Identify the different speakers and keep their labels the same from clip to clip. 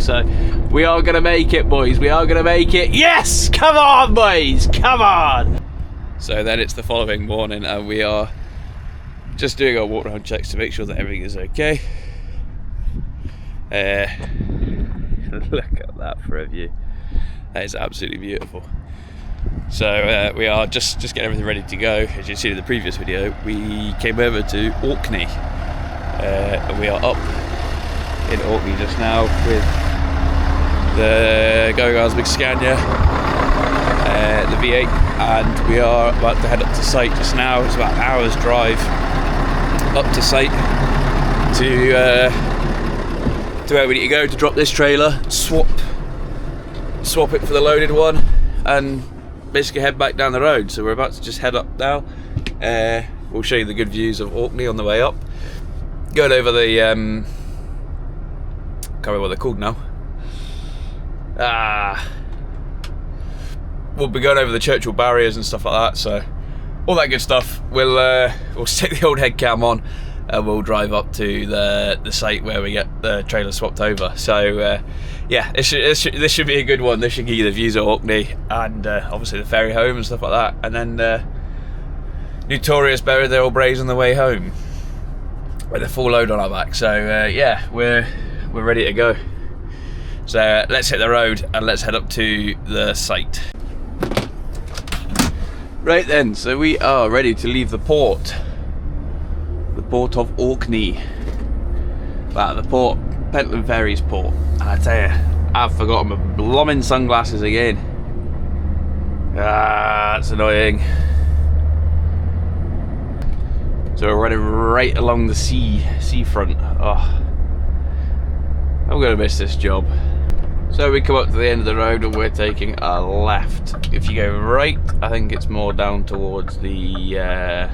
Speaker 1: So we are going to make it, boys. We are going to make it. Yes! Come on, boys! Come on! So then it's the following morning and we are just doing our walk around checks to make sure that everything is okay. Look at that for a view. That is absolutely beautiful. So we are just getting everything ready to go. As you see in the previous video, we came over to Orkney. And we are up in Orkney just now with the Going Ar's big Scania, the V8, and we are about to head up to site just now. It's about an hour's drive up to site to where we need to go to drop this trailer, swap it for the loaded one, and basically head back down the road. So we're about to just head up now. We'll show you the good views of Orkney on the way up. Going over the can't remember what they're called now. We'll be going over the Churchill barriers and stuff like that, so all that good stuff. We'll stick the old head cam on and we'll drive up to the site where we get the trailer swapped over. So yeah, this should be a good one. This should give you the views of Orkney and obviously the ferry home and stuff like that, and then notorious Berriedale Braes on the way home with a full load on our back. So yeah, we're ready to go. So let's hit the road and let's head up to the site. Right then, so we are ready to leave the port of Orkney. Well, the port, Pentland Ferries port. And I tell you, I've forgotten my blooming sunglasses again. That's annoying. So we're running right along the seafront. Oh, I'm gonna miss this job. So we come up to the end of the road and we're taking a left. If you go right, I think it's more down towards the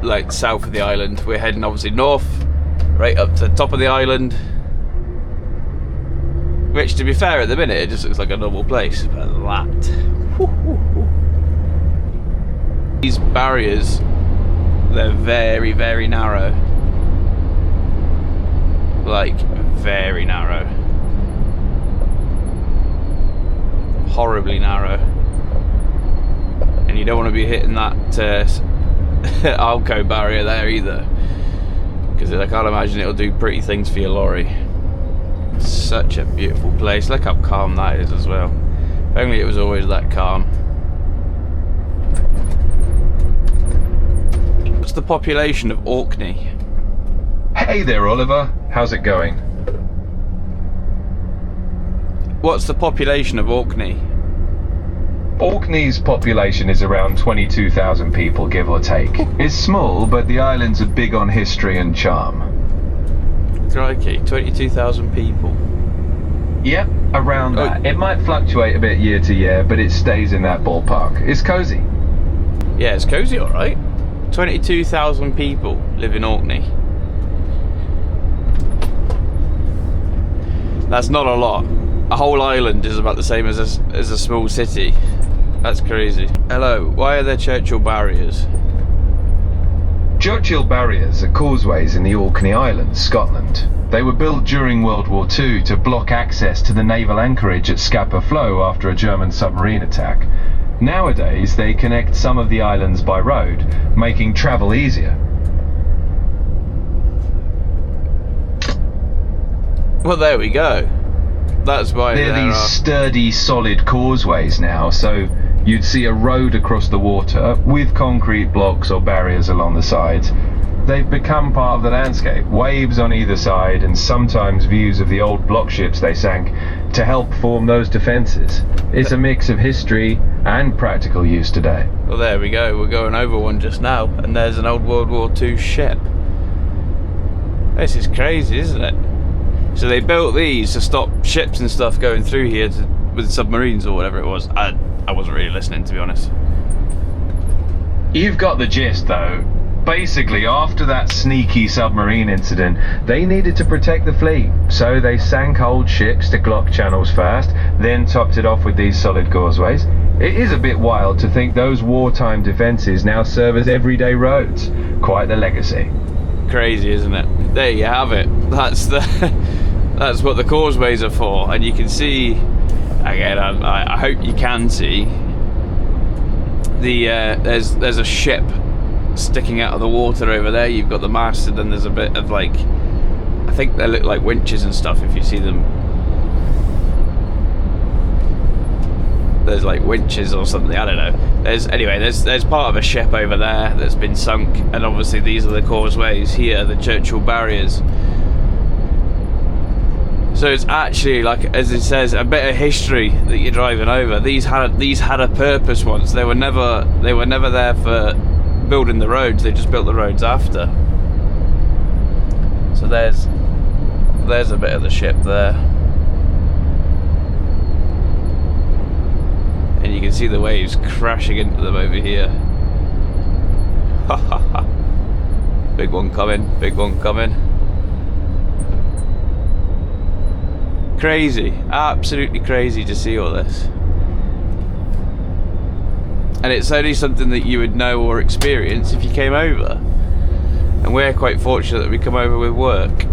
Speaker 1: like south of the island. We're heading obviously north, right up to the top of the island. Which, to be fair, at the minute it just looks like a normal place. But these barriers, they're very, very narrow. Like, very narrow. Horribly narrow. And you don't want to be hitting that Alco barrier there either, because I can't imagine it'll do pretty things for your lorry. Such a beautiful place. Look how calm that is as well. If only it was always that calm. What's the population of Orkney?
Speaker 2: Hey there, Oliver. How's it going?
Speaker 1: What's the population of Orkney?
Speaker 2: Orkney's population is around 22,000 people, give or take. It's small, but the islands are big on history and charm.
Speaker 1: Crikey, 22,000 people.
Speaker 2: Yep, around that. It might fluctuate a bit year to year, but it stays in that ballpark. It's cozy.
Speaker 1: Yeah, it's cozy, alright. 22,000 people live in Orkney. That's not a lot. A whole island is about the same as a small city. That's crazy. Hello, why are there Churchill barriers?
Speaker 2: Churchill barriers are causeways in the Orkney Islands, Scotland. They were built during World War II to block access to the naval anchorage at Scapa Flow after a German submarine attack. Nowadays, they connect some of the islands by road, making travel easier.
Speaker 1: Well, there we go. That's why
Speaker 2: they're these sturdy, solid causeways now, so you'd see a road across the water with concrete blocks or barriers along the sides. They've become part of the landscape, waves on either side, and sometimes views of the old block ships they sank to help form those defences. It's a mix of history and practical use today.
Speaker 1: Well, there we go. We're going over one just now, and there's an old World War II ship. This is crazy, isn't it? So they built these to stop ships and stuff going through here with submarines or whatever it was. I wasn't really listening, to be honest.
Speaker 2: You've got the gist, though. Basically, after that sneaky submarine incident, they needed to protect the fleet, so they sank old ships to block channels first, then topped it off with these solid causeways. It is a bit wild to think those wartime defences now serve as everyday roads. Quite the legacy.
Speaker 1: Crazy, isn't it? There you have it. That's that's what the causeways are for. And you can see, again, I hope you can see, there's a ship sticking out of the water over there. You've got the mast, and then there's a bit of like, I think they look like winches and stuff if you see them. There's like winches or something, I don't know. There's part of a ship over there that's been sunk, and obviously these are the causeways here, the Churchill barriers. So it's actually, like as it says, a bit of history that you're driving over. These had a purpose once. They were never there for building the roads. They just built the roads after. So there's a bit of the ship there. And you can see the waves crashing into them over here. Ha ha ha. Big one coming, big one coming. Crazy, absolutely crazy to see all this. And it's only something that you would know or experience if you came over. And we're quite fortunate that we come over with work.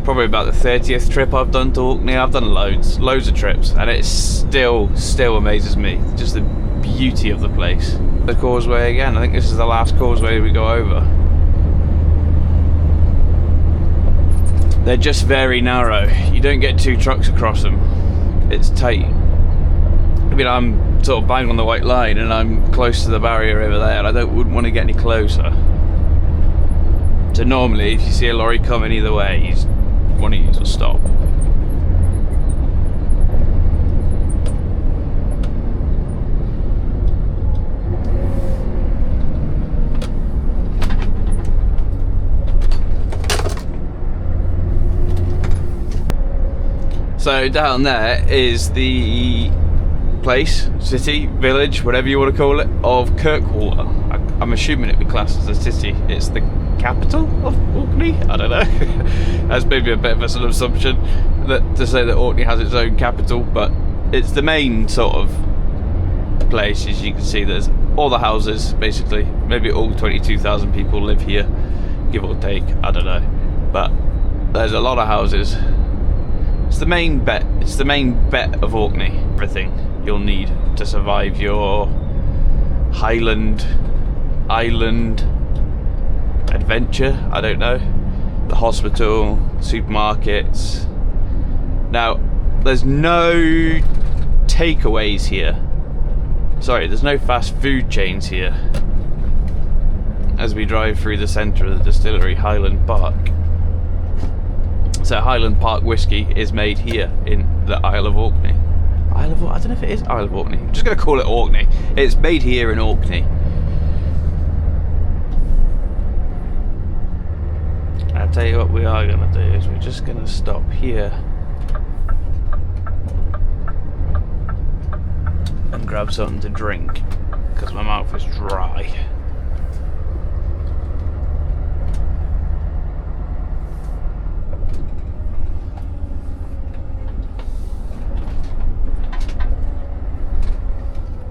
Speaker 1: Probably about the 30th trip I've done to Orkney. I've done loads of trips, and it still amazes me, just the beauty of the place. The causeway again, I think this is the last causeway we go over. They're just very narrow. You don't get two trucks across them. It's tight. I mean, I'm sort of bang on the white line, and I'm close to the barrier over there, and I wouldn't want to get any closer. So normally, if you see a lorry coming either way, one of you will stop. So down there is the place, city, village, whatever you want to call it, of Kirkwall. I'm assuming it'd be classed as a city. It's the capital of Orkney? I don't know. That's maybe a bit of an assumption to say that Orkney has its own capital, but it's the main sort of place. As you can see, there's all the houses, basically. Maybe all 22,000 people live here, give or take, I don't know. But there's a lot of houses. It's the main bet. It's the main bet of Orkney. Everything you'll need to survive your Highland Island adventure, I don't know. The hospital, supermarkets. Now, there's no takeaways here. Sorry, there's no fast food chains here. As we drive through the centre of the distillery, Highland Park. So Highland Park whiskey is made here in the Isle of Orkney. I don't know if it is Isle of Orkney. I'm just going to call it Orkney. It's made here in Orkney. I'll tell you what we are going to do is we're just going to stop here and grab something to drink because my mouth is dry.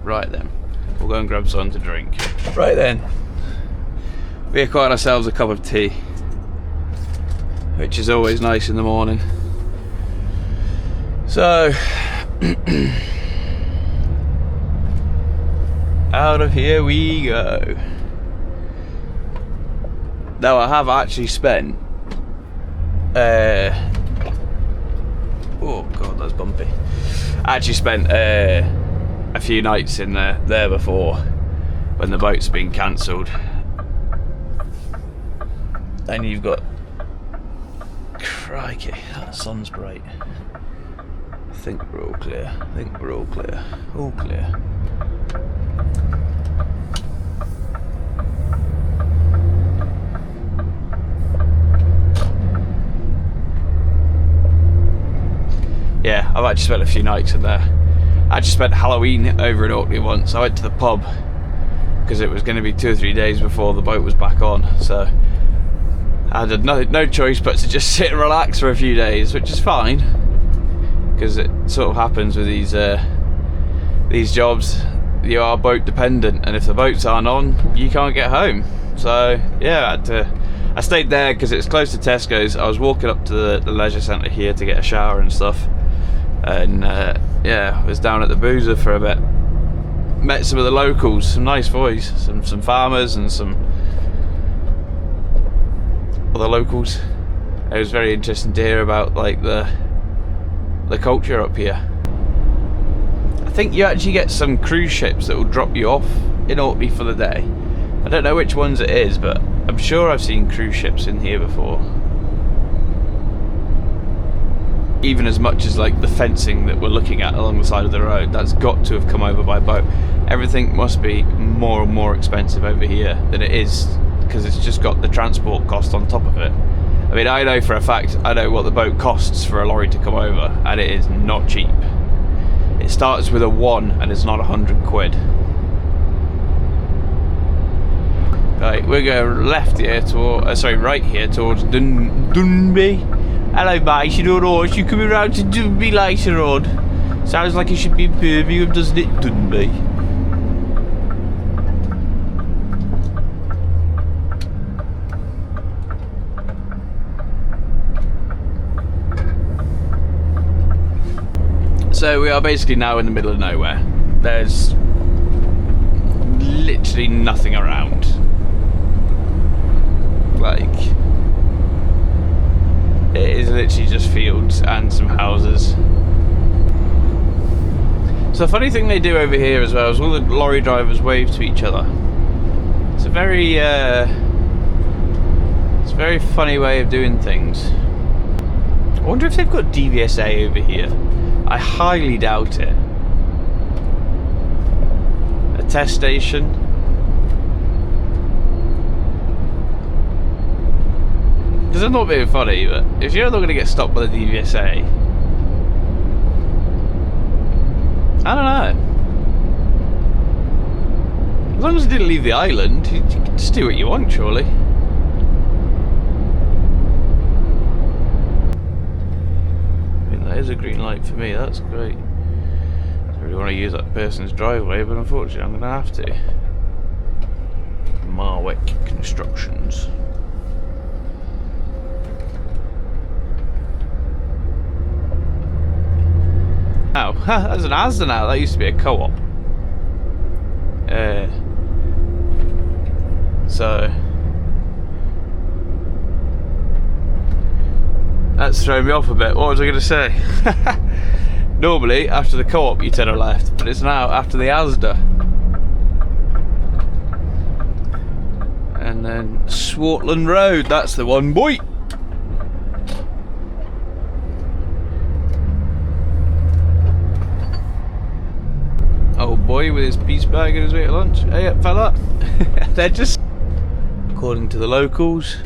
Speaker 1: Right then, we'll go and grab something to drink. Right then, we acquired ourselves a cup of tea, which is always nice in the morning. So, out of here we go. Now I have actually spent, oh god, that's bumpy. I actually spent a few nights in there before when the boat's been cancelled. And you've got, crikey, that sun's bright. I think we're all clear. I think we're all clear. All clear. Yeah, I've actually spent a few nights in there. I actually spent Halloween over in Orkney once. I went to the pub because it was going to be 2 or 3 days before the boat was back on, so I had no choice but to just sit and relax for a few days, which is fine because it sort of happens with these these jobs, you are boat dependent, and if the boats aren't on, you can't get home. So yeah, I stayed there because it's close to Tesco's. I was walking up to the leisure centre here to get a shower and stuff, and yeah, I was down at the Boozer for a bit. Met some of the locals, some nice boys, some farmers and some other locals. It was very interesting to hear about like the culture up here. I think you actually get some cruise ships that will drop you off in Orkney for the day. I don't know which ones it is, but I'm sure I've seen cruise ships in here before. Even as much as like the fencing that we're looking at along the side of the road, that's got to have come over by boat. Everything must be more and more expensive over here than it is, because it's just got the transport cost on top of it. I mean, I know for a fact, I know what the boat costs for a lorry to come over, and it is not cheap. It starts with a 1 and it's not 100 quid. Right, we're going left here right here towards Dunby. Hello, mate, you don't know, you coming round to Dunby later on. Sounds like it should be Birmingham, doesn't it, Dunby? So we are basically now in the middle of nowhere. There's literally nothing around. Like, it is literally just fields and some houses. So the funny thing they do over here as well is all the lorry drivers wave to each other. It's a very funny way of doing things. I wonder if they've got DVSA over here. I highly doubt it. A test station. Because I'm not being funny, but if you're not going to get stopped by the DVSA, I don't know. As long as you didn't leave the island, you can just do what you want, surely. That is a green light for me, that's great. I don't really want to use that person's driveway, but unfortunately I'm going to have to. Marwick Constructions. Oh, that's an Asda now, that used to be a co-op. So that's thrown me off a bit. What was I going to say? Normally, after the co-op you turn a left, but it's now after the Asda. And then Swartland Road, that's the one, boy! Old boy with his peace bag and his way to lunch. Hey up, fella! They're just... According to the locals,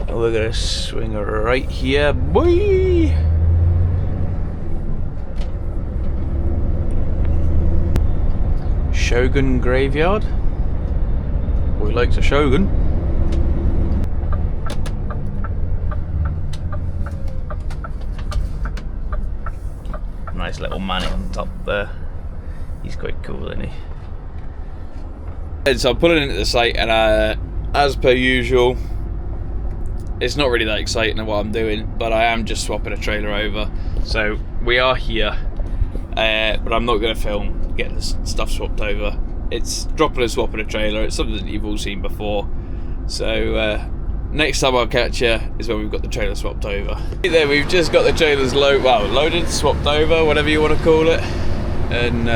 Speaker 1: we're gonna swing right here, boy! Shogun Graveyard. Boy likes a Shogun. Nice little manny on top there. He's quite cool, isn't he? And so I'm pulling into the site, and as per usual, it's not really that exciting what I'm doing, but I am just swapping a trailer over. So we are here, but I'm not going to film getting the stuff swapped over. It's dropping and swapping a trailer. It's something that you've all seen before. So next time I'll catch you is when we've got the trailer swapped over. Right there, we've just got the trailers loaded, swapped over, whatever you want to call it, and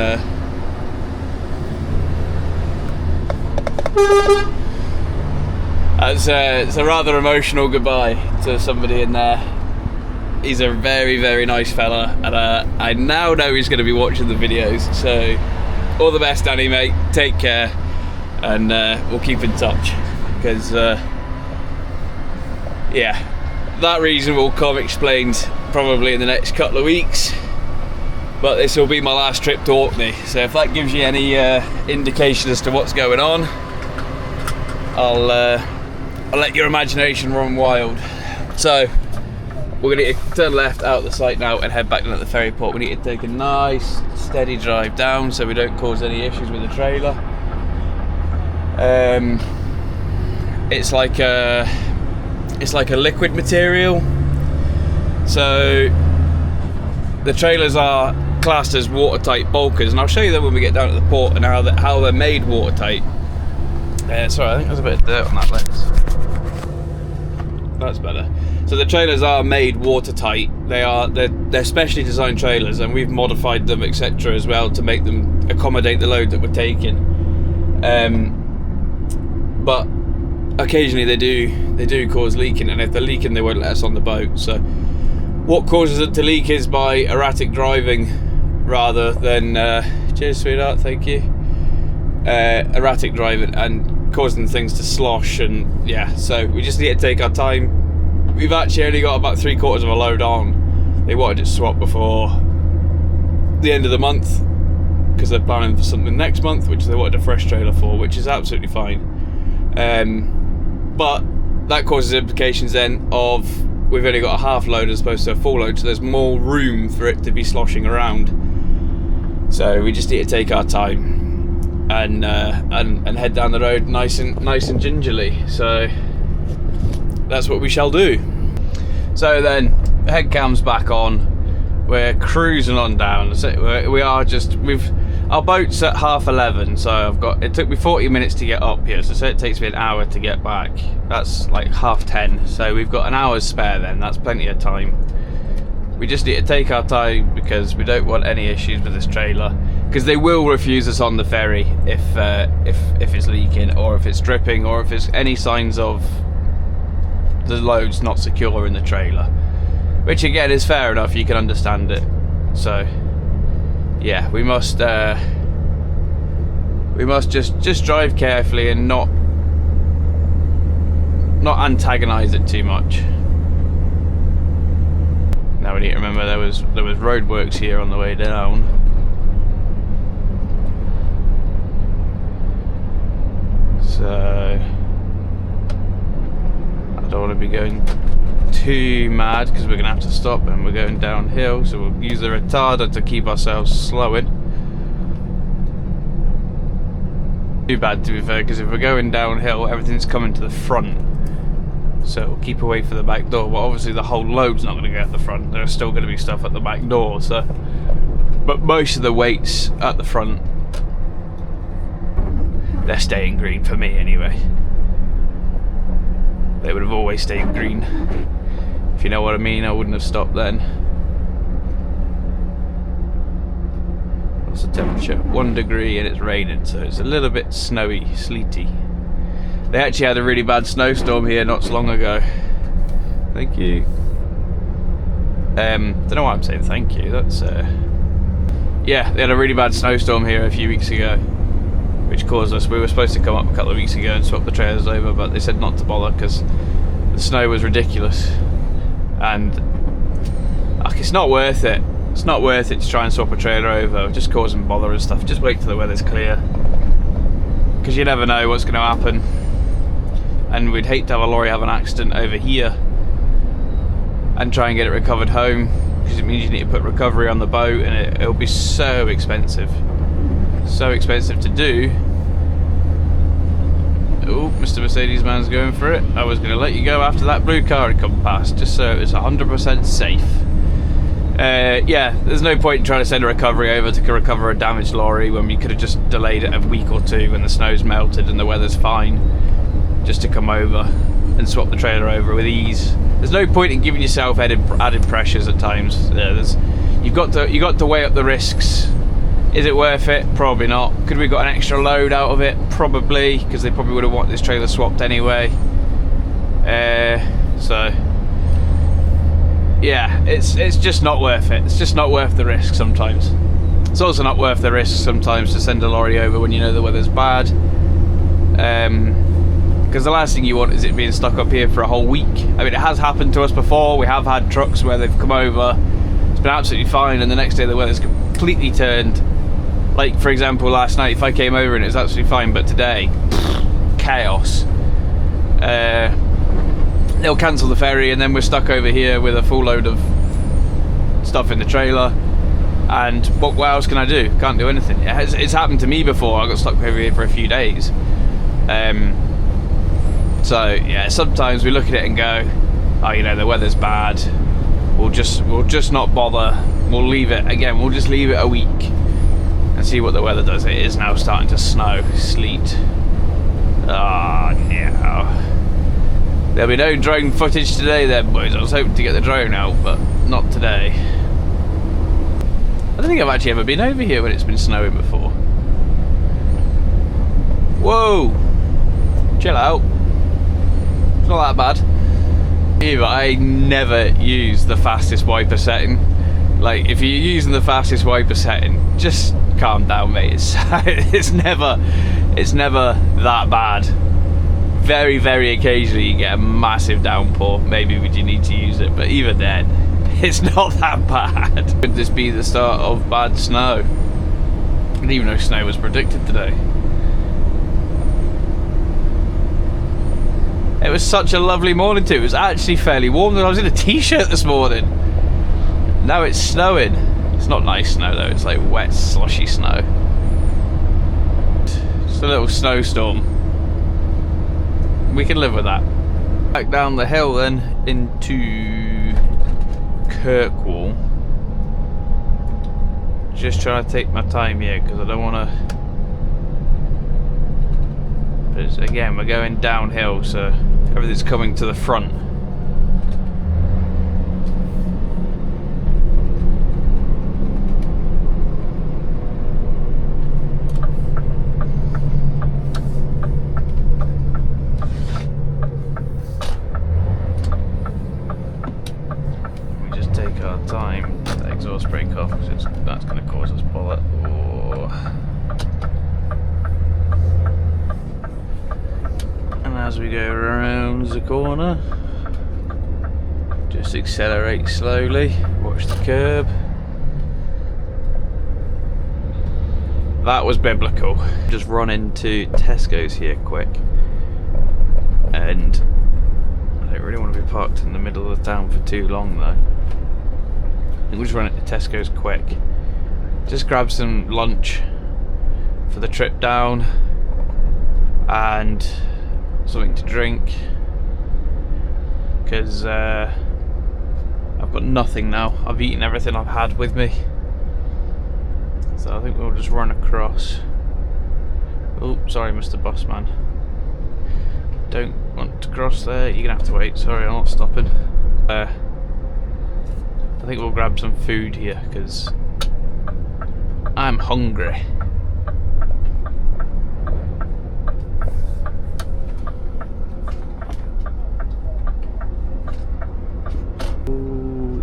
Speaker 1: it's a rather emotional goodbye to somebody in there. He's a very, very nice fella, and I now know he's going to be watching the videos. So all the best, Danny, mate. Take care, and we'll keep in touch, because yeah, that reason will come explained probably in the next couple of weeks. But this will be my last trip to Orkney, so if that gives you any indication as to what's going on, I'll let your imagination run wild. So we're going to turn left out of the site now and head back down at the ferry port. We need to take a nice steady drive down so we don't cause any issues with the trailer. It's like a liquid material, so the trailers are classed as watertight bulkers, and I'll show you them when we get down to the port and how they're made watertight. Sorry, I think there's a bit of dirt on that lens. That's better. So the trailers are made watertight. They're specially designed trailers, and we've modified them, etc., as well to make them accommodate the load that we're taking. But occasionally they do cause leaking, and if they're leaking, they won't let us on the boat. So what causes it to leak is by erratic driving, rather than cheers, sweetheart, thank you. Erratic driving and causing things to slosh, and yeah, so we just need to take our time. We've actually only got about 3/4 of a load on. They wanted it swapped before the end of the month because they're planning for something next month, which they wanted a fresh trailer for, which is absolutely fine. But that causes implications then of we've only got a half load as opposed to a full load, so there's more room for it to be sloshing around. So we just need to take our time and head down the road nice and gingerly. So that's what we shall do. So then head cam's back on. We're cruising on down. So our boat's at 11:30, so it took me 40 minutes to get up here, so it takes me an hour to get back. That's like 10:30, so we've got an hour's spare then. That's plenty of time. We just need to take our time because we don't want any issues with this trailer, because they will refuse us on the ferry if it's leaking, or if it's dripping, or if there's any signs of the load's not secure in the trailer, which again is fair enough, you can understand it. So yeah, we must just drive carefully and not antagonize it too much. Now we need to remember there was roadworks here on the way down. So I don't want to be going too mad because we're going to have to stop, and we're going downhill, so we'll use the retarder to keep ourselves slowing. Too bad, to be fair, because if we're going downhill, everything's coming to the front, so we'll keep away from the back door. But obviously the whole load's not going to go at the front, there's still going to be stuff at the back door, so but most of the weight's at the front. They're staying green for me anyway. They would have always stayed green. If you know what I mean, I wouldn't have stopped then. What's the temperature? 1 degree, and it's raining, so it's a little bit snowy, sleety. They actually had a really bad snowstorm here not so long ago. Thank you. Don't know why I'm saying thank you. That's yeah, they had a really bad snowstorm here a few weeks ago, which caused us. We were supposed to come up a couple of weeks ago and swap the trailers over, but they said not to bother because the snow was ridiculous, and it's not worth it. It's not worth it to try and swap a trailer over, just causing bother and stuff. Just wait till the weather's clear, because you never know what's going to happen. And we'd hate to have a lorry have an accident over here and try and get it recovered home, because it means you need to put recovery on the boat, and it'll be so expensive to do. Oh, Mr. Mercedes man's going for it. I was going to let you go after that blue car had come past, just so it was 100% safe. Yeah, there's no point in trying to send a recovery over to recover a damaged lorry when we could have just delayed it a week or two when the snow's melted and the weather's fine, just to come over and swap the trailer over with ease. There's no point in giving yourself added pressures at times. You've got to weigh up the risks. Is it worth it? Probably not. Could we got an extra load out of it? Probably, because they probably would have wanted this trailer swapped anyway. So yeah, it's just not worth it. It's just not worth the risk sometimes. It's also not worth the risk sometimes to send a lorry over when you know the weather's bad. Because the last thing you want is it being stuck up here for a whole week. I mean, it has happened to us before. We have had trucks where they've come over, it's been absolutely fine, and the next day the weather's completely turned. Like, for example, last night, if I came over and it was absolutely fine, but today, chaos. they'll cancel the ferry, and then we're stuck over here with a full load of stuff in the trailer. And what else can I do? Can't do anything. It's happened to me before. I got stuck over here for a few days. So yeah, sometimes we look at it and go, oh, you know, the weather's bad. We'll just not bother. We'll leave it again. We'll just leave it a week and see what the weather does. It is now starting to snow, sleet. Ah, yeah. There'll be no drone footage today then, boys. I was hoping to get the drone out, but not today. I don't think I've actually ever been over here when it's been snowing before. Whoa! Chill out. It's not that bad. Yeah, but I never use the fastest wiper setting. Like, if you're using the fastest wiper setting, just calm down, mate. It's never that bad. Very, very occasionally you get a massive downpour. Maybe would you need to use it, but even then, it's not that bad. Could this be the start of bad snow? I didn't even know snow was predicted today. It was such a lovely morning too. It was actually fairly warm. I was in a t-shirt this morning. Now it's snowing. It's not nice snow though. It's like wet, sloshy snow. Just a little snowstorm. We can live with that. Back down the hill then into Kirkwall. Just trying to take my time here because I don't want to. But again, we're going downhill, so everything's coming to the front. We just take our time, the exhaust brake off, because that's going to cause us bullet. As we go around the corner, just accelerate slowly, watch the curb. That was biblical. Just run into Tesco's here quick, and I don't really want to be parked in the middle of the town for too long though. I think we'll just run into Tesco's quick, just grab some lunch for the trip down and something to drink, because I've got nothing now. I've eaten everything I've had with me, so I think we'll just run across. Oh, sorry, Mr. Bossman. Don't want to cross there. You're gonna have to wait. Sorry, I'm not stopping. I think we'll grab some food here because I'm hungry.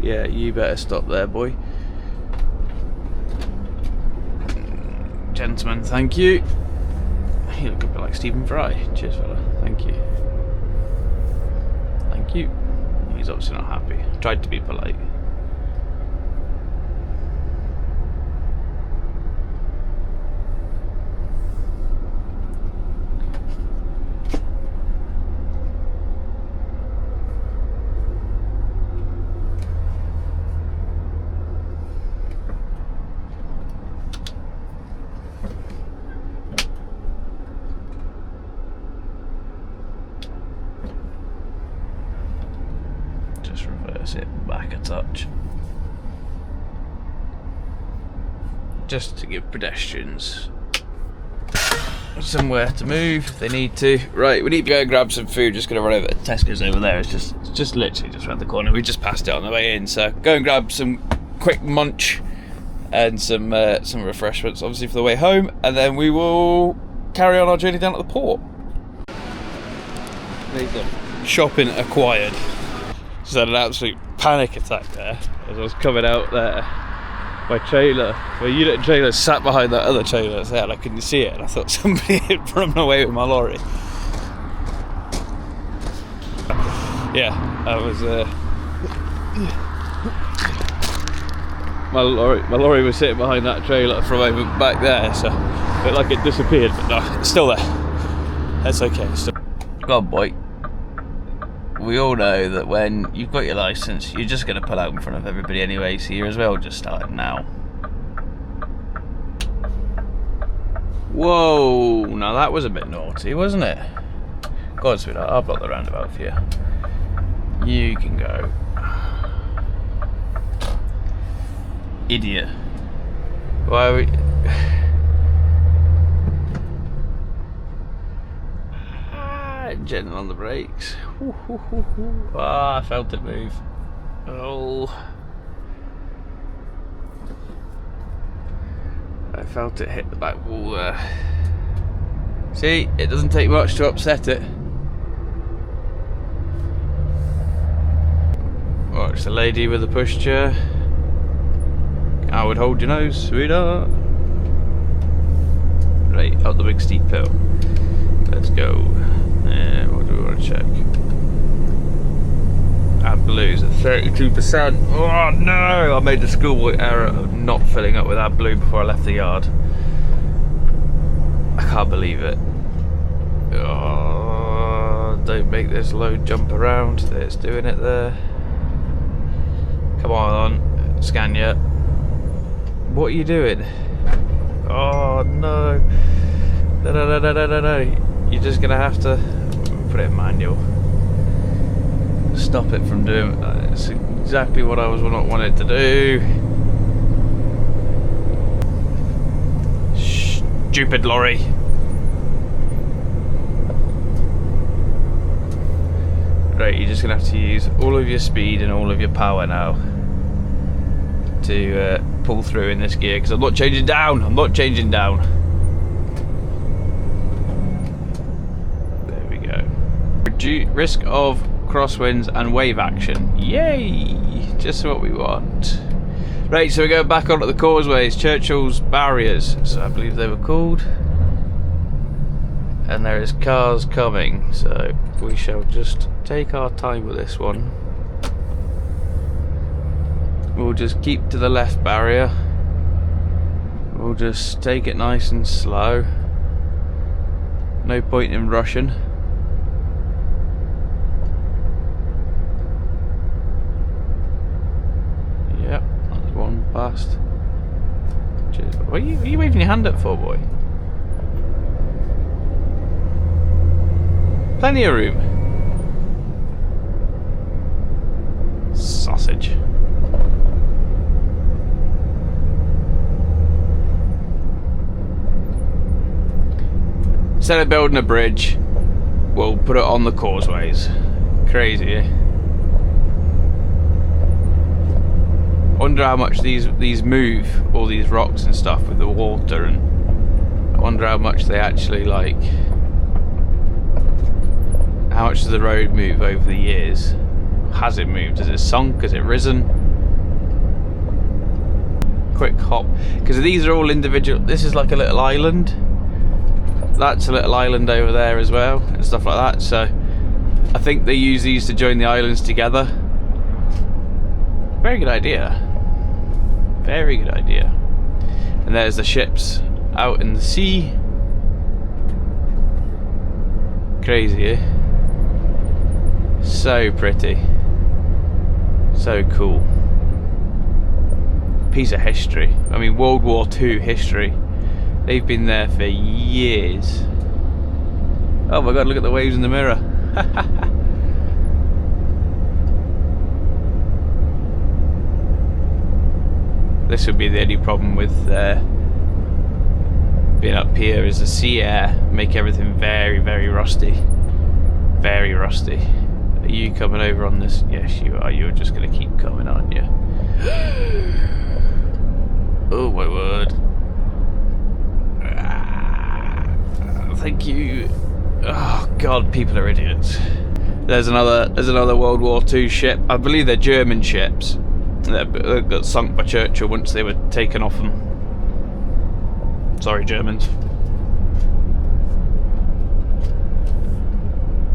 Speaker 1: Yeah, you better stop there, boy. Gentlemen, thank you. You look a bit like Stephen Fry. Cheers, fella. Thank you. Thank you. He's obviously not happy. Tried to be polite. It back a touch, just to give pedestrians somewhere to move if they need to. Right, we need to go and grab some food. Just gonna run over to Tesco's over there. It's just literally just around the corner. We just passed it on the way in, so go and grab some quick munch and some refreshments, obviously for the way home, and then we will carry on our journey down to the port. There you go. Shopping acquired. Just had an absolute panic attack there as I was coming out there. My trailer, my unit trailer, sat behind that other trailer that's there, and I couldn't see it, and I thought somebody had run away with my lorry. Yeah, I was. My lorry was sitting behind that trailer from over back there, so it looked like it disappeared, but no, it's still there. That's okay. Go on, boy. we all know that when you've got your licence, you're just going to pull out in front of everybody anyway, so you're as well just starting now. Whoa, now that was a bit naughty, wasn't it? God, sweetheart, I'll block the roundabout for you. You can go. Idiot. Why are we... Gentle on the brakes. Ah, I felt it move. Oh. I felt it hit the back wall there. See, it doesn't take much to upset it. Watch the lady with the pushchair. I would hold your nose, sweetheart. Right, up the big steep hill. Let's go. What do we want to check? AdBlue's at 32%. Oh no! I made the schoolboy error of not filling up with AdBlue before I left the yard. I can't believe it. Oh, don't make this load jump around. It's doing it there. Come on, scan you. What are you doing? Oh no. No. You're just gonna have to put it in manual. Stop it from doing that. It's exactly what I was not wanted to do. Stupid lorry. Right, you're just gonna have to use all of your speed and all of your power now to pull through in this gear, because I'm not changing down. I'm not changing down. There we go. Risk of crosswinds and wave action. Yay! Just what we want. Right, so we go back onto the causeways, Churchill's barriers, so I believe they were called. And there is cars coming, so we shall just take our time with this one. We'll just keep to the left barrier. We'll just take it nice and slow. No point in rushing. Yep, that's one past. What are you waving your hand up for, boy? Plenty of room. Sausage. Instead of building a bridge, we'll put it on the causeways. Crazy, eh? Wonder how much these move, all these rocks and stuff with the water, and I wonder how much they actually like. How much does the road move over the years? Has it moved? Has it sunk? Has it risen? Quick hop, because these are all individual. This is like a little island. That's a little island over there as well, and stuff like that. So I think they use these to join the islands together. Very good idea. Very good idea. And there's the ships out in the sea. Crazy, eh? So pretty. So cool. Piece of history. I mean, World War II history. They've been there for years. Oh my god, look at the waves in the mirror. This would be the only problem with being up here, is the sea air make everything very, very rusty. Very rusty. Are you coming over on this? Yes, you are. You're just going to keep coming, aren't you? Oh my word. Thank you. Oh god, people are idiots. There's another World War II ship. I believe they're German ships. They got sunk by Churchill once they were taken off them. Sorry, Germans.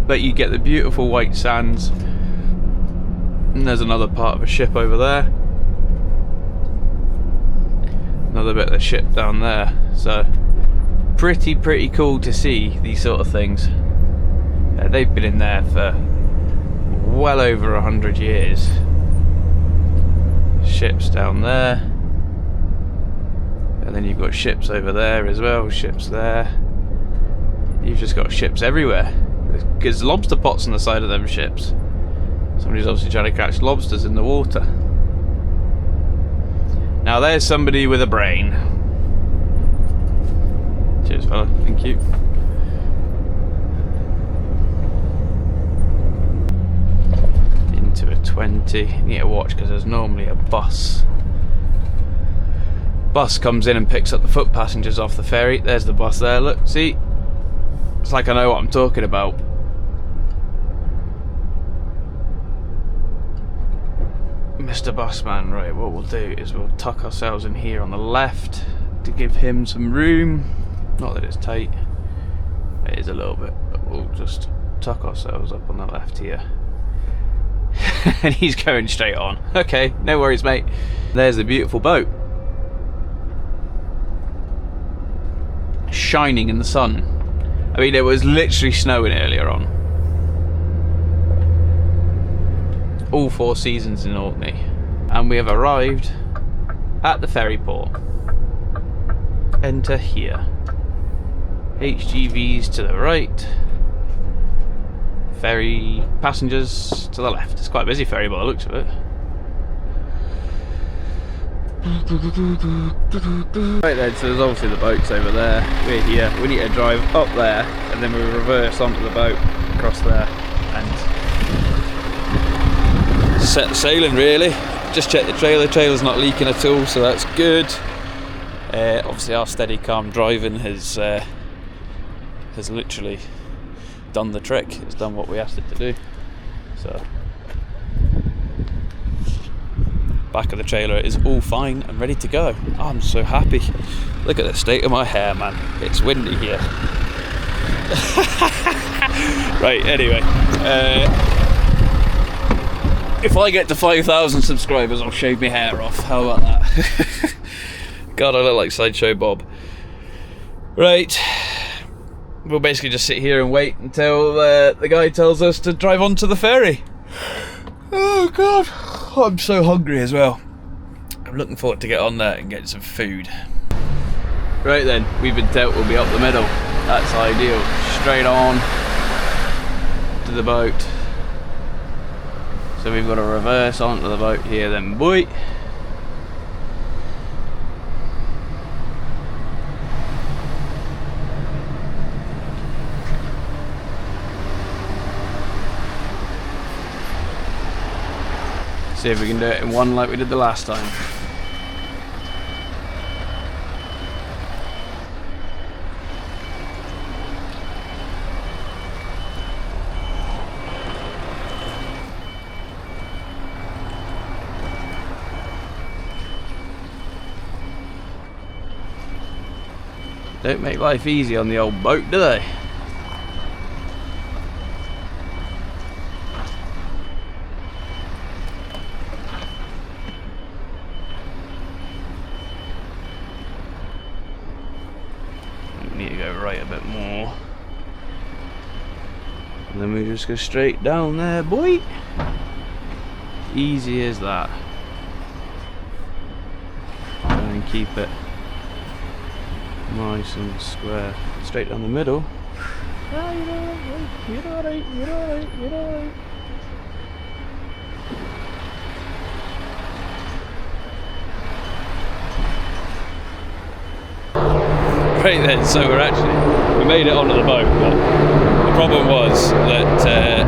Speaker 1: But you get the beautiful white sands. And there's another part of a ship over there. Another bit of the ship down there. So pretty cool to see these sort of things. They've been in there for well over 100 years. Ships down there, and then you've got ships over there as well, ships there. You've just got ships everywhere. There's lobster pots on the side of them ships. Somebody's obviously trying to catch lobsters in the water. Now there's somebody with a brain. Cheers fella, thank you. Into a 20. Need to watch because there's normally a bus. Bus comes in and picks up the foot passengers off the ferry. There's the bus there, look, see? It's like I know what I'm talking about. Mr. Busman, right, what we'll do is we'll tuck ourselves in here on the left to give him some room. Not that it's tight, it is a little bit, but we'll just tuck ourselves up on the left here. And he's going straight on. Okay, no worries mate. There's the beautiful boat. Shining in the sun. I mean, it was literally snowing earlier on. All 4 seasons in Orkney, and we have arrived at the ferry port. Enter here. HGVs to the right, ferry passengers to the left. It's quite a busy ferry by the looks of it. Right then, so there's obviously the boats over there. We're here. We need to drive up there and then we reverse onto the boat across there and set sailing really. Just check the trailer's not leaking at all, so that's good. Obviously our steady calm driving has literally done the trick. It's done what we asked it to do. So back of the trailer is all fine and ready to go. Oh, I'm so happy. Look at the state of my hair, man. It's windy here. Right, anyway, if I get to 5,000 subscribers, I'll shave my hair off. How about that? God, I look like Sideshow Bob. Right, we'll basically just sit here and wait until the guy tells us to drive onto the ferry. Oh God, I'm so hungry as well. I'm looking forward to get on there and get some food. Right then, we've been told we'll be up the middle. That's ideal. Straight on to the boat. So we've got to reverse onto the boat here then, boy. See if we can do it in one like we did the last time. Don't make life easy on the old boat, do they? Need to go right a bit more. And then we just go straight down there, boy. Easy as that. Try and keep it nice and square. Straight down the middle. Ah, you're alright, you're alright, you're alright. Right then, so we made it onto the boat, but the problem was that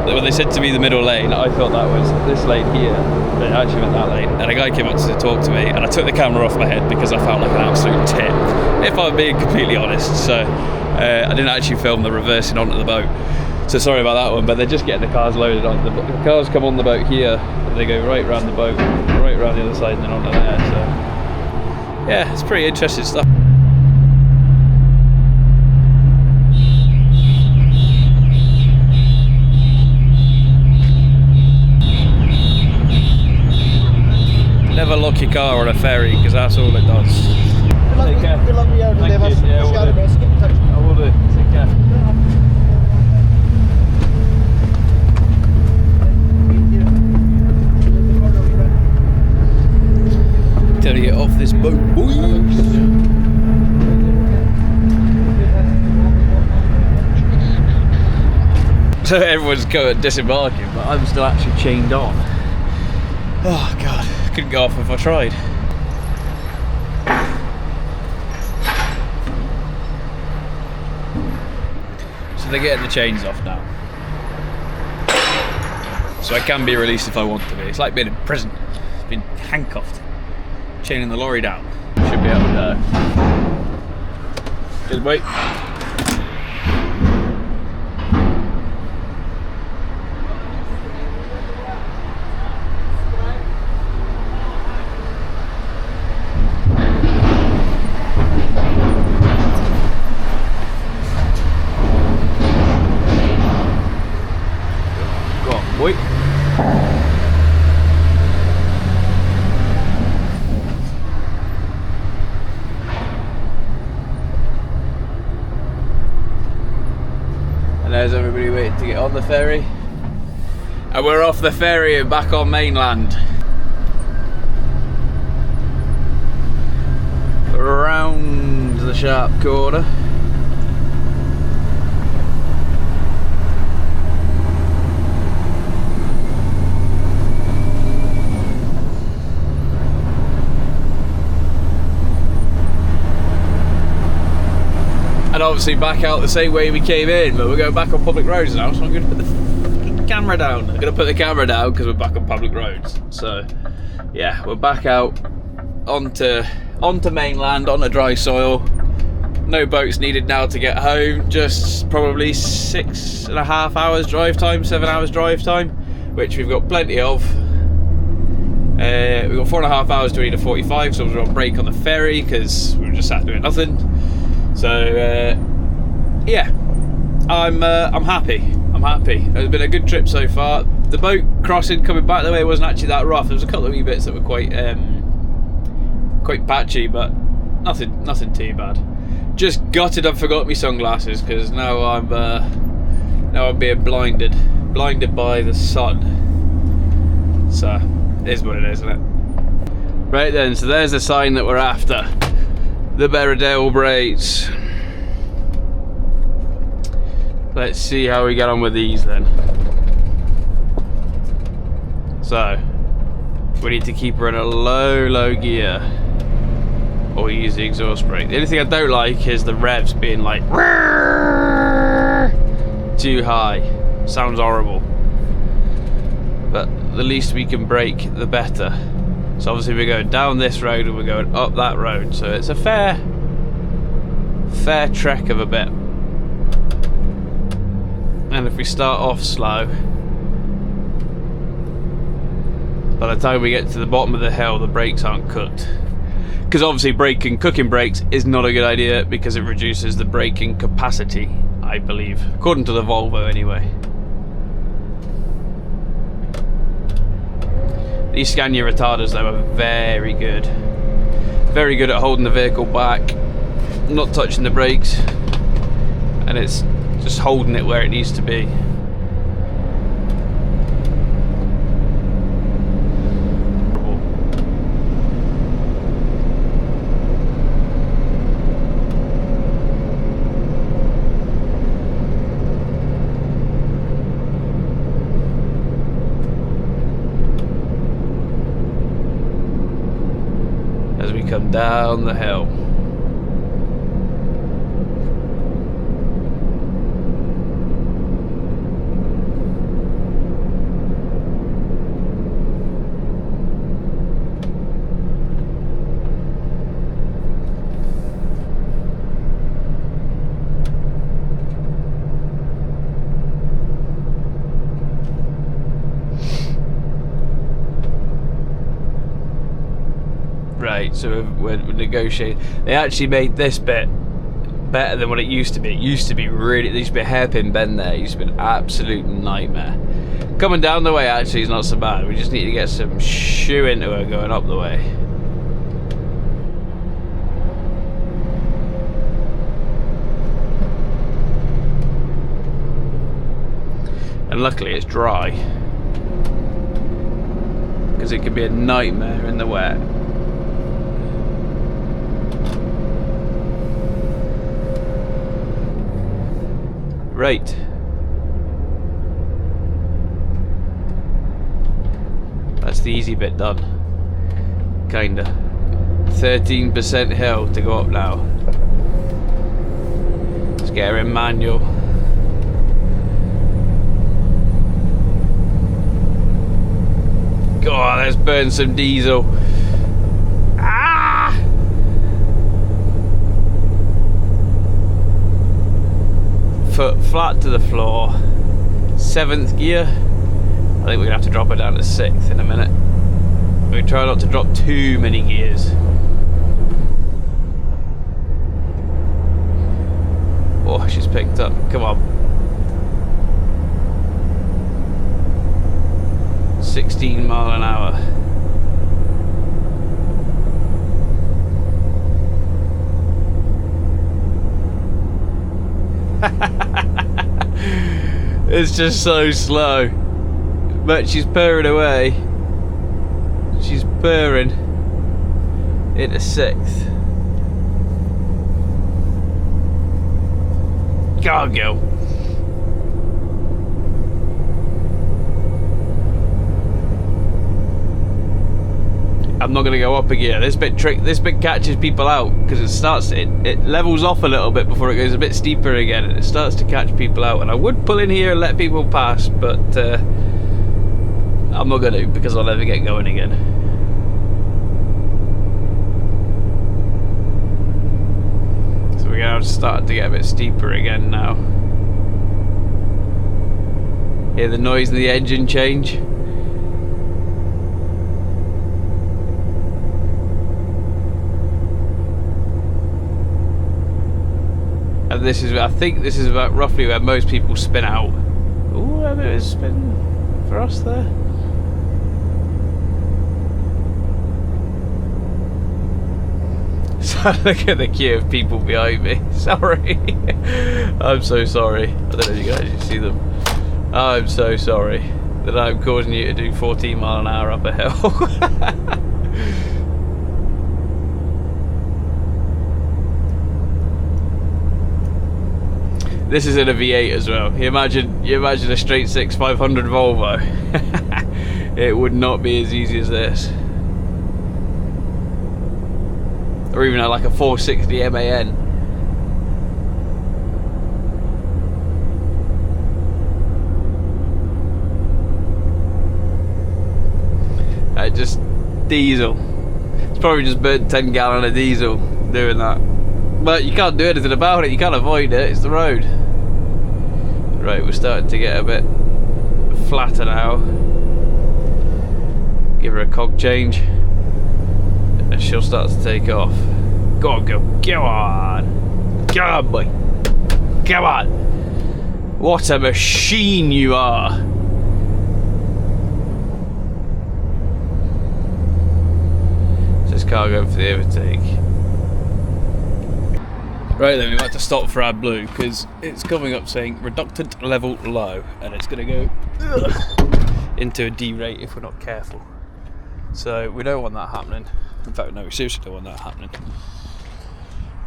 Speaker 1: when they said to me the middle lane, I thought that was this lane here, but it actually meant that lane, and a guy came up to talk to me and I took the camera off my head because I felt like an absolute tit, if I'm being completely honest. So I didn't actually film the reversing onto the boat, so sorry about that one. But they're just getting the cars loaded on. The cars come on the boat here and they go right round the boat, right round the other side and then onto there. So yeah, it's pretty interesting stuff. Never lock your car on a ferry because that's all it does. Take care.
Speaker 3: Good luck with your endeavours.
Speaker 1: Yeah,
Speaker 3: Get in touch.
Speaker 1: I will do. Take care. So everyone's going disembarking, but I'm still actually chained on. Oh god, couldn't go off if I tried. So they're getting the chains off now. So I can be released if I want to be. It's like being in prison. It's been handcuffed. Chaining the lorry down. Should be able to just wait. Wait. And there's everybody waiting to get on the ferry. And we're off the ferry and back on mainland. Around the sharp corner. And obviously back out the same way we came in, but we're going back on public roads now, so I'm going to put the fucking camera down. I'm going to put the camera down because we're back on public roads. So, yeah, we're back out onto mainland, on the dry soil. No boats needed now to get home, just probably 6.5 hours drive time, 7 hours drive time, which we've got plenty of. We've got 4.5 hours to either 45, so we're on break on the ferry because we were just sat doing nothing. So yeah, I'm happy. I'm happy. It's been a good trip so far. The boat crossing coming back the way wasn't actually that rough. There was a couple of wee bits that were quite patchy, but nothing too bad. Just gutted I forgot my sunglasses because now I'm being blinded by the sun. So it is what it is, isn't it? Right then, so there's the sign that we're after. The Berriedale Braes. Let's see how we get on with these then. So, we need to keep her in a low gear, or use the exhaust brake. The only thing I don't like is the revs being like too high. Sounds horrible. But the least we can brake, the better. So obviously we're going down this road and we're going up that road, so it's a fair trek of a bit. And if we start off slow, by the time we get to the bottom of the hill the brakes aren't cooked. Because obviously cooking brakes is not a good idea because it reduces the braking capacity, I believe, according to the Volvo anyway. These Scania retarders though are very good at holding the vehicle back, not touching the brakes, and it's just holding it where it needs to be. As we come down the hill. Right, so we're negotiating. They actually made this bit better than what it used to be. It used to be really, there used to be a hairpin bend there. It used to be an absolute nightmare. Coming down the way actually is not so bad. We just need to get some shoe into her going up the way. And luckily it's dry, because it can be a nightmare in the wet. Right. the easy bit done. Kinda. 13% hill to go up now. Let's get her in manual. God, let's burn some diesel. Ah! Foot flat to the floor. 7th gear. I think we're gonna have to drop it down to 6th in a minute. We try not to drop too many gears. Oh, she's picked up. Come on. 16 mile an hour. It's just so slow. But she's purring away. She's purring into 6th. Go, girl. I'm not gonna go up again. This bit catches people out because it levels off a little bit before it goes a bit steeper again, and it starts to catch people out. And I would pull in here and let people pass, but I'm not gonna because I'll never get going again. So we're gonna start to get a bit steeper again now. Hear the noise of the engine change. And this is, I think this is about roughly where most people spin out. Ooh, a bit of a spin for us there. So look at the queue of people behind me. Sorry. I'm so sorry. I don't know if you guys can see them. I'm so sorry that I'm causing you to do 14 mile an hour up a hill. This is in a V8 as well. You imagine a straight 6 500 Volvo. It would not be as easy as this. Or even like a 460 MAN. Just diesel. It's probably just burnt 10 gallon of diesel doing that. But you can't do anything about it, you can't avoid it, it's the road. Right, we're starting to get a bit flatter now. Give her a cog change and she'll start to take off. Go on, girl, go on. Come on, boy. Come on. What a machine you are. This car going for the overtake. Right then, we've had to stop for our blue because it's coming up saying reductant level low, and it's going to go into a D rate if we're not careful. So we don't want that happening. In fact, no, we seriously don't want that happening.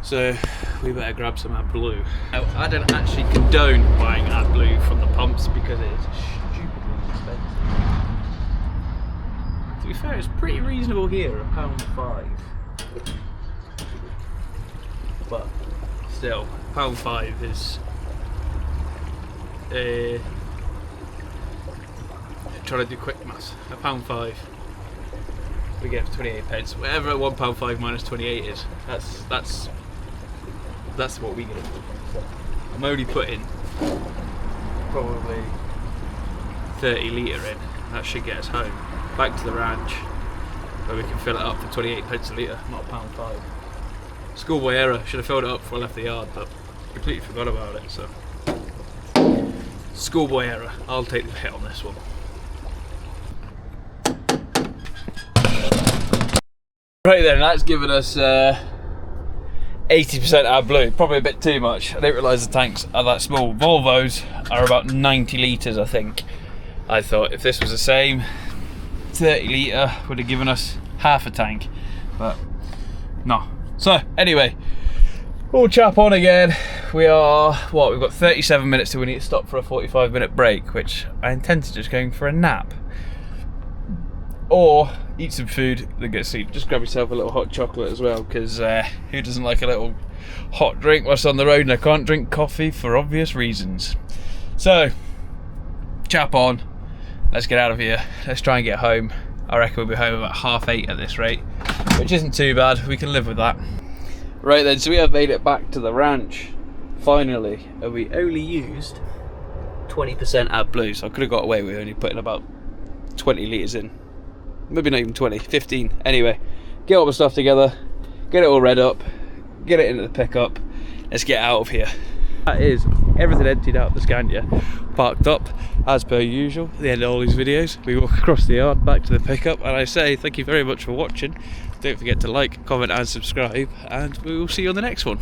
Speaker 1: So we better grab some AdBlue. Now, I don't actually condone buying AdBlue from the pumps because it is stupidly expensive. To be fair, it's pretty reasonable here, £1.05. But still, £1.05 is trying to do quick maths. £1.05 we get for 28 pence. Whatever £1.05 minus 28 is, that's what we get. I'm only putting probably 30 litre in. That should get us home, back to the ranch, where we can fill it up for 28 pence a litre, not £1.05. Schoolboy error, should have filled it up before I left the yard, but completely forgot about it, so. Schoolboy error, I'll take the hit on this one. Right then, that's given us 80% AdBlue, probably a bit too much. I didn't realise the tanks are that small. Volvos are about 90 litres, I think. I thought if this was the same, 30 litre would have given us half a tank, but no. So anyway, we'll chap on again. We are, what, we've got 37 minutes till we need to stop for a 45-minute break, which I intend to just going for a nap. or eat some food, then get sleep. Just grab yourself a little hot chocolate as well, because who doesn't like a little hot drink whilst on the road? And I can't drink coffee for obvious reasons. So, chap on, let's get out of here. Let's try and get home. I reckon we'll be home about 8:30 at this rate, which isn't too bad. We can live with that. Right then, so we have made it back to the ranch, finally, and we only used 20% AdBlue, so I could have got away with only putting about 20 litres in. Maybe not even 20, 15. Anyway, get all the stuff together, get it all read up, get it into the pickup, let's get out of here. That is everything emptied out the Scania, parked up as per usual. At the end of all these videos, we walk across the yard back to the pickup, and I say thank you very much for watching. Don't forget to like, comment and subscribe, and we will see you on the next one.